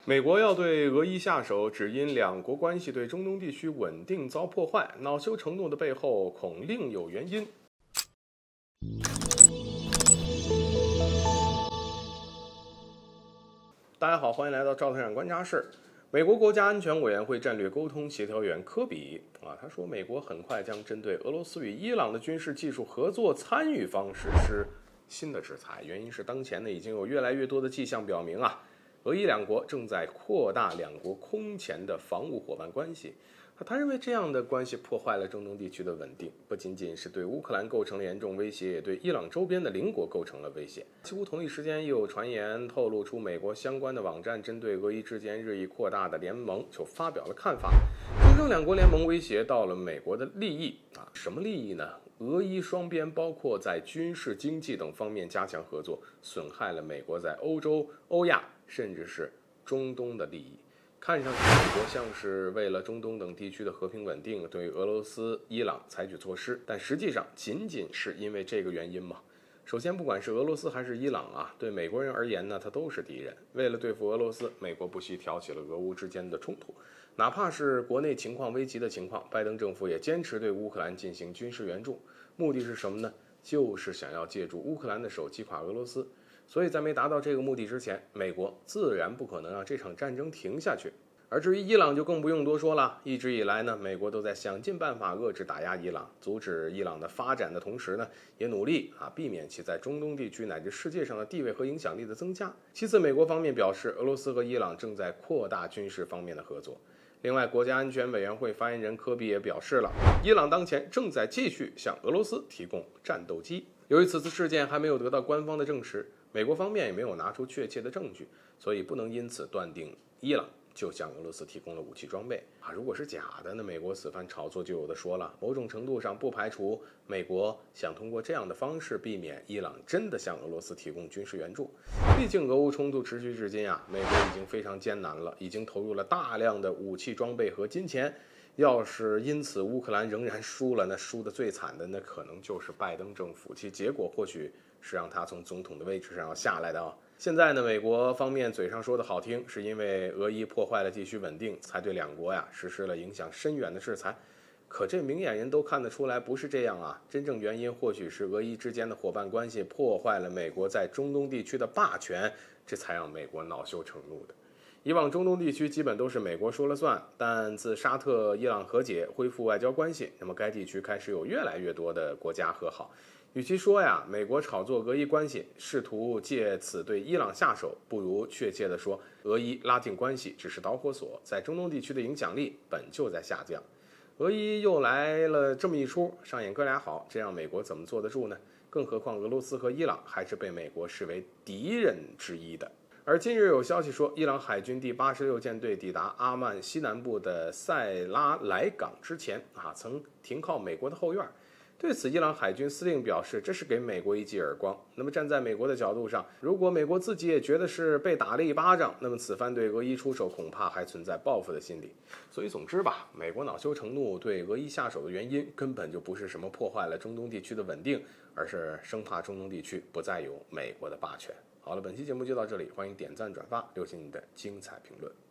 美国要对俄伊下手，只因两国关系对中东地区稳定遭破坏，恼羞成怒的背后恐另有原因。大家好，欢迎来到赵特产观察室。美国国家安全委员会战略沟通协调员科比他说，美国很快将针对俄罗斯与伊朗的军事技术合作参与方实施新的制裁，原因是当前已经有越来越多的迹象表明俄伊两国正在扩大两国空前的防务伙伴关系。他认为这样的关系破坏了中东地区的稳定，不仅仅是对乌克兰构成了严重威胁，也对伊朗周边的邻国构成了威胁。几乎同一时间，又有传言透露出美国相关的网站针对俄伊之间日益扩大的联盟就发表了看法，声称两国联盟威胁到了美国的利益什么利益呢？俄伊双边包括在军事、经济等方面加强合作，损害了美国在欧洲、欧亚甚至是中东的利益。看上去美国像是为了中东等地区的和平稳定对俄罗斯、伊朗采取措施，但实际上仅仅是因为这个原因吗？首先，不管是俄罗斯还是伊朗对美国人而言呢，它都是敌人。为了对付俄罗斯，美国不惜挑起了俄乌之间的冲突，哪怕是国内情况危急的情况，拜登政府也坚持对乌克兰进行军事援助，目的是什么呢？就是想要借助乌克兰的手击垮俄罗斯。所以在没达到这个目的之前，美国自然不可能让这场战争停下去。而至于伊朗就更不用多说了，一直以来呢，美国都在想尽办法遏制打压伊朗，阻止伊朗的发展的同时呢，也努力避免其在中东地区乃至世界上的地位和影响力的增加。其次，美国方面表示，俄罗斯和伊朗正在扩大军事方面的合作。另外，国家安全委员会发言人科比也表示了，伊朗当前正在继续向俄罗斯提供战斗机。由于此次事件还没有得到官方的证实，美国方面也没有拿出确切的证据，所以不能因此断定伊朗就向俄罗斯提供了武器装备如果是假的，那美国此番炒作就有的说了。某种程度上不排除美国想通过这样的方式避免伊朗真的向俄罗斯提供军事援助。毕竟俄乌冲突持续至今美国已经非常艰难了，已经投入了大量的武器装备和金钱。要是因此乌克兰仍然输了，那输得最惨的那可能就是拜登政府，其结果或许是让他从总统的位置上要下来的现在呢，美国方面嘴上说的好听，是因为俄伊破坏了地区稳定，才对两国实施了影响深远的制裁。可这明眼人都看得出来不是这样真正原因或许是俄伊之间的伙伴关系破坏了美国在中东地区的霸权，这才让美国恼羞成怒的。以往中东地区基本都是美国说了算，但自沙特伊朗和解恢复外交关系，那么该地区开始有越来越多的国家和好。与其说美国炒作俄伊关系，试图借此对伊朗下手，不如确切地说，俄伊拉近关系只是导火索，在中东地区的影响力本就在下降。俄伊又来了这么一出，上演哥俩好，这让美国怎么坐得住呢？更何况俄罗斯和伊朗还是被美国视为敌人之一的。而近日有消息说，伊朗海军第86舰队抵达阿曼西南部的塞拉莱港之前曾停靠美国的后院。对此，伊朗海军司令表示，这是给美国一记耳光。那么站在美国的角度上，如果美国自己也觉得是被打了一巴掌，那么此番对俄伊出手恐怕还存在报复的心理。所以总之美国恼羞成怒对俄伊下手的原因根本就不是什么破坏了中东地区的稳定，而是生怕中东地区不再有美国的霸权。好了，本期节目就到这里，欢迎点赞转发，留下你的精彩评论。